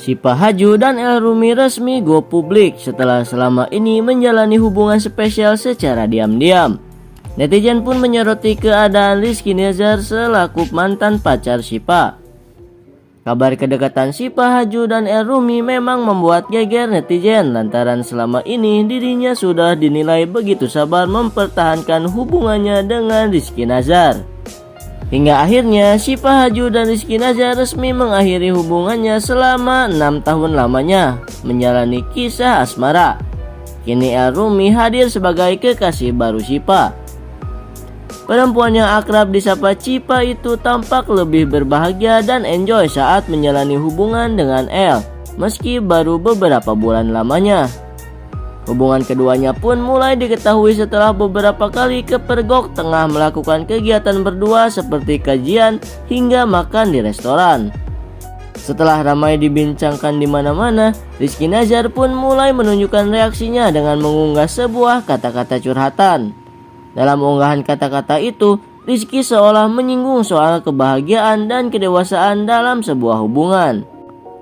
Syifa Haju dan El Rumi resmi go publik setelah selama ini menjalani hubungan spesial secara diam-diam. Netizen pun menyoroti keadaan Rizky Nazar selaku mantan pacar Syifa. Kabar kedekatan Syifa Haju dan El Rumi memang membuat geger netizen lantaran selama ini dirinya sudah dinilai begitu sabar mempertahankan hubungannya dengan Rizky Nazar. Hingga akhirnya Syifa Haju dan Rizky Nazar resmi mengakhiri hubungannya selama 6 tahun lamanya menjalani kisah asmara. Kini El Rumi hadir sebagai kekasih baru Syifa. Perempuan yang akrab disapa Cipa itu tampak lebih berbahagia dan enjoy saat menjalani hubungan dengan El, meski baru beberapa bulan lamanya. Hubungan keduanya pun mulai diketahui setelah beberapa kali kepergok tengah melakukan kegiatan berdua seperti kajian hingga makan di restoran. Setelah ramai dibincangkan di mana-mana, Rizky Nazar pun mulai menunjukkan reaksinya dengan mengunggah sebuah kata-kata curhatan. Dalam unggahan kata-kata itu, Rizky seolah menyinggung soal kebahagiaan dan kedewasaan dalam sebuah hubungan.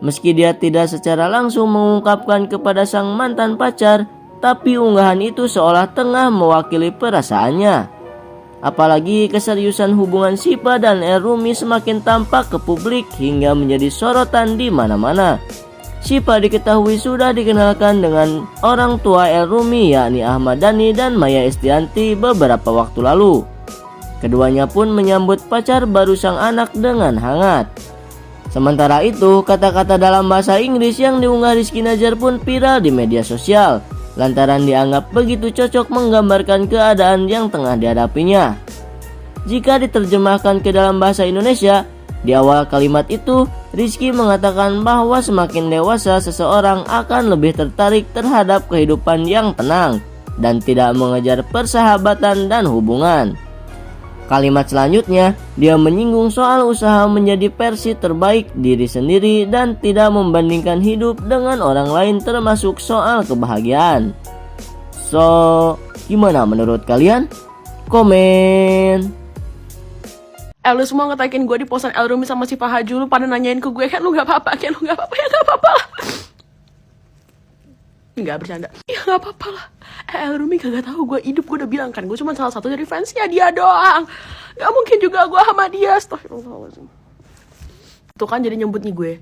Meski dia tidak secara langsung mengungkapkan kepada sang mantan pacar, tapi unggahan itu seolah tengah mewakili perasaannya. Apalagi keseriusan hubungan Syifa dan El Rumi semakin tampak ke publik hingga menjadi sorotan di mana-mana. Syifa diketahui sudah dikenalkan dengan orang tua El Rumi yakni Ahmad Dhani dan Maya Estianty beberapa waktu lalu. Keduanya pun menyambut pacar baru sang anak dengan hangat. Sementara itu, kata-kata dalam bahasa Inggris yang diunggah Rizky Nazar pun viral di media sosial lantaran dianggap begitu cocok menggambarkan keadaan yang tengah dihadapinya. Jika diterjemahkan ke dalam bahasa Indonesia, di awal kalimat itu, Rizky mengatakan bahwa semakin dewasa seseorang akan lebih tertarik terhadap kehidupan yang tenang dan tidak mengejar persahabatan dan hubungan. Kalimat selanjutnya, dia menyinggung soal usaha menjadi versi terbaik diri sendiri dan tidak membandingkan hidup dengan orang lain termasuk soal kebahagiaan. So, gimana menurut kalian? Komen. Lu semua ngetakin gue di posan El Rumi sama Syifa Haju, lu pada nanyain ke gue, kan lu gak apa-apa, kan lu gak apa-apa, ya gak apa-apa lah. Enggak, bercanda. Ya gak apa-apa lah. El Rumi kagak tahu gue hidup, gue udah bilang kan, gue cuma salah satu dari fansnya dia doang. Gak mungkin juga gue sama dia. Astagfirullahaladzim. Tuh kan jadi nyebut nih gue.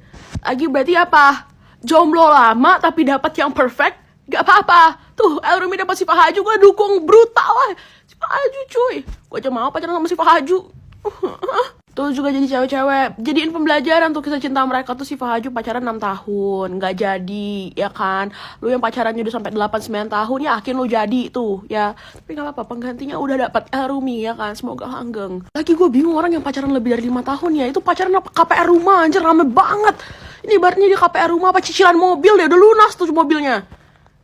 Lagi berarti apa? Jomblo lama tapi dapat yang perfect? Gak apa-apa. Tuh El Rumi dapat Syifa Haju, gue dukung brutal lah. Syifa Haju cuy. Gue aja mau pacaran sama Syifa Haju. Tuh juga jadi cewek-cewek, jadiin pembelajaran tuh kisah cinta mereka tuh. Syifa Haju pacaran 6 tahun, gak jadi, ya kan. Lu yang pacarannya udah sampai 8-9 tahun, yakin lu jadi tuh, ya. Tapi gak apa-apa, penggantinya udah dapat El Rumi, ya kan. Semoga langgeng. Lagi gue bingung orang yang pacaran lebih dari 5 tahun ya, itu pacaran apa KPR rumah, anjir rame banget. Ini ibaratnya di KPR rumah apa cicilan mobil deh, udah lunas tuh mobilnya.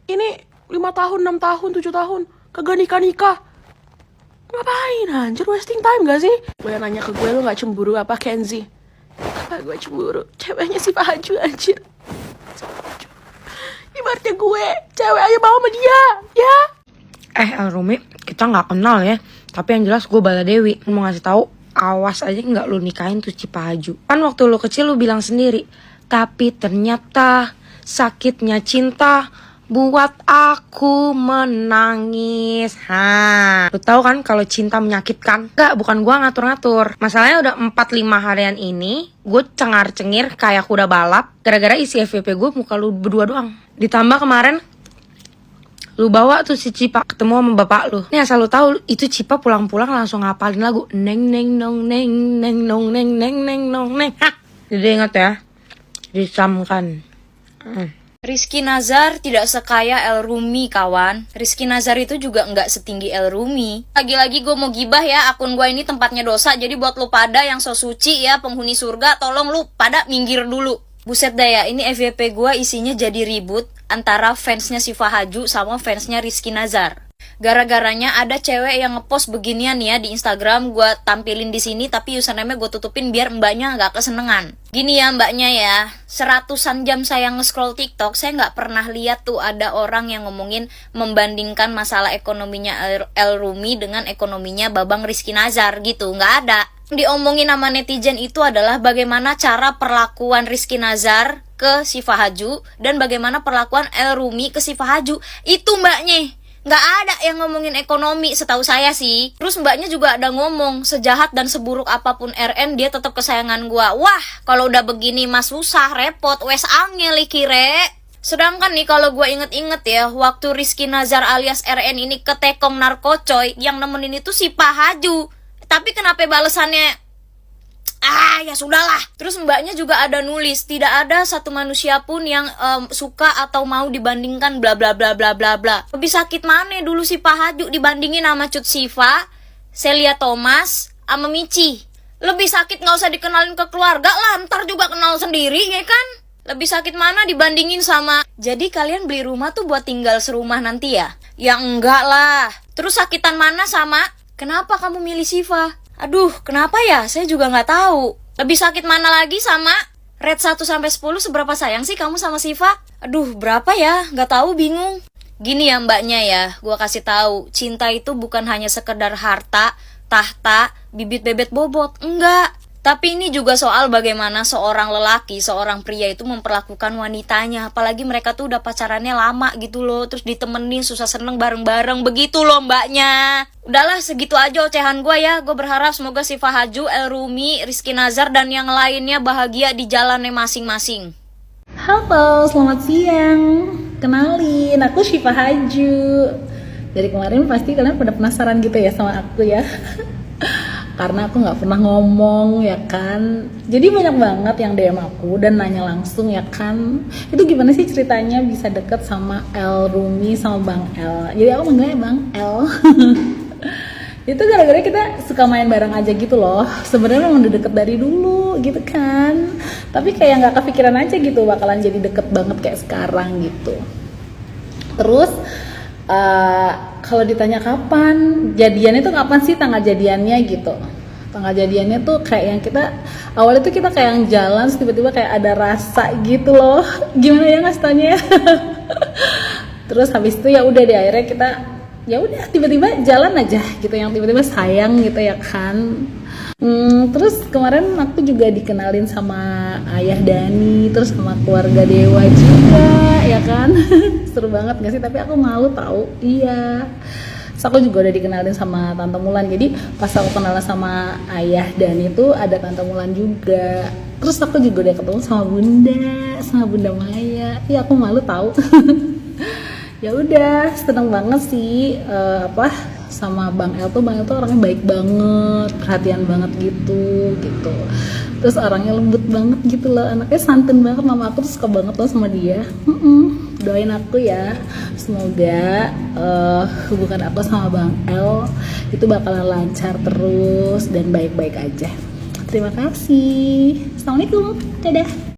Ini 5 tahun, 6 tahun, 7 tahun, kagak nikah-nikah. Ngapain anjir, wasting time gak sih? Gue nanya ke gue, lu gak cemburu apa Kenzi? Apa gue cemburu? Ceweknya Syifa Haju anjir. Ibaratnya gue, cewek aja mau sama dia, ya? El Rumi, kita gak kenal ya. Tapi yang jelas gue Bala Dewi. Mau ngasih tahu, awas aja gak lu nikahin tuh Syifa Haju. Kan waktu lu kecil lu bilang sendiri, tapi ternyata sakitnya cinta buat aku menangis. Lu tahu kan kalau cinta menyakitkan? Enggak, bukan gua ngatur-ngatur. Masalahnya udah 4-5 harian ini gue cengar-cengir kayak kuda balap gara-gara isi FYP gue muka lu berdua doang. Ditambah kemarin lu bawa tuh si Cipa ketemu sama bapak lu. Nih asal lu tahu, itu Cipa pulang-pulang langsung ngapalin lagu neng neng nong neng neng nong neng neng neng nong neng. Jadi ingat ya, disamkan. Rizky Nazar tidak sekaya El Rumi, kawan. Rizky Nazar itu juga nggak setinggi El Rumi. Lagi-lagi gue mau gibah ya, akun gue ini tempatnya dosa. Jadi buat lu pada yang so suci ya, penghuni surga, tolong lu pada minggir dulu. Buset dah ya, ini FYP gue isinya jadi ribut antara fansnya Syifa Haju sama fansnya Rizky Nazar. Gara-garanya ada cewek yang ngepost beginian ya di Instagram, gue tampilin di sini tapi username gue tutupin biar mbaknya nggak kesenengan. Gini ya mbaknya ya, 100-an jam saya nge-scroll TikTok, saya nggak pernah lihat tuh ada orang yang ngomongin membandingkan masalah ekonominya El Rumi dengan ekonominya Babang Rizky Nazar gitu, nggak ada. Diomongin sama netizen itu adalah bagaimana cara perlakuan Rizky Nazar ke si Fahaju dan bagaimana perlakuan El Rumi ke si Fahaju. Itu mbaknya. Nggak ada yang ngomongin ekonomi setahu saya sih. Terus mbaknya juga ada ngomong, sejahat dan seburuk apapun RN dia tetap kesayangan gua. Wah, kalau udah begini mas susah, repot, wes angel kire. Sedangkan nih kalau gua inget-inget ya, waktu Rizky Nazar alias RN ini ketekong narkocoy, yang nemenin itu si Fahaju. Tapi kenapa balesannya ya sudahlah. Terus mbaknya juga ada nulis, tidak ada satu manusia pun yang suka atau mau dibandingkan bla bla bla bla bla bla. Lebih sakit mana dulu si Fahaju dibandingin sama Cut Siva, Celia Thomas, sama Michi. Lebih sakit nggak usah dikenalin ke keluarga lah, ntar juga kenal sendiri ya kan. Lebih sakit mana dibandingin sama. Jadi kalian beli rumah tuh buat tinggal serumah nanti ya? Ya enggak lah. Terus sakitan mana sama kenapa kamu milih Siva? Aduh, kenapa ya? Saya juga nggak tahu. Lebih sakit mana lagi sama rate 1-10 seberapa sayang sih kamu sama Siva? Aduh, berapa ya? Nggak tahu, bingung. Gini ya mbaknya ya, gua kasih tahu, cinta itu bukan hanya sekedar harta, tahta, bibit bebet bobot. Enggak. Tapi ini juga soal bagaimana seorang lelaki, seorang pria itu memperlakukan wanitanya. Apalagi mereka tuh udah pacarannya lama gitu loh. Terus ditemenin susah seneng bareng-bareng. Begitu loh mbaknya. Udahlah segitu aja ocehan gue ya. Gue berharap semoga si Fahaju, El Rumi, Rizky Nazar dan yang lainnya bahagia di jalannya masing-masing. Halo, selamat siang. Kenalin, aku Syifa Haju. Dari kemarin pasti kalian pada penasaran gitu ya sama aku ya. Karena aku nggak pernah ngomong ya kan, jadi banyak banget yang DM aku dan nanya langsung ya kan, itu gimana sih ceritanya bisa deket sama El Rumi sama Bang El. Jadi aku manggilnya Bang El. Itu gara-gara kita suka main bareng aja gitu loh. Sebenarnya memang udah deket dari dulu gitu kan, tapi kayak nggak kepikiran aja gitu bakalan jadi deket banget kayak sekarang gitu. Terus kalau ditanya kapan jadiannya tuh kapan sih tanggal jadiannya gitu. Tanggal jadiannya tuh kayak yang kita awalnya tuh kita kayak yang jalan terus tiba-tiba kayak ada rasa gitu loh. Gimana ya ngasih taunya ya. Terus habis itu ya udah deh akhirnya kita ya udah tiba-tiba jalan aja gitu, yang tiba-tiba sayang gitu ya kan. Terus kemarin aku juga dikenalin sama ayah Dani, terus sama keluarga Dewa juga ya kan. Seru banget gak sih, tapi aku malu tahu. Iya, terus aku juga udah dikenalin sama Tante Mulan. Jadi pas aku kenalan sama ayah Dani itu ada Tante Mulan juga. Terus aku juga udah ketemu sama Bunda Maya. Iya, aku malu tahu. Ya udah, seneng banget sih sama Bang El tuh orangnya baik banget, perhatian banget gitu. Terus orangnya lembut banget gitu loh, anaknya santun banget, mama aku tuh suka banget loh sama dia. Doain aku ya, semoga hubungan aku sama Bang El itu bakalan lancar terus dan baik-baik aja. Terima kasih. Assalamualaikum, dadah.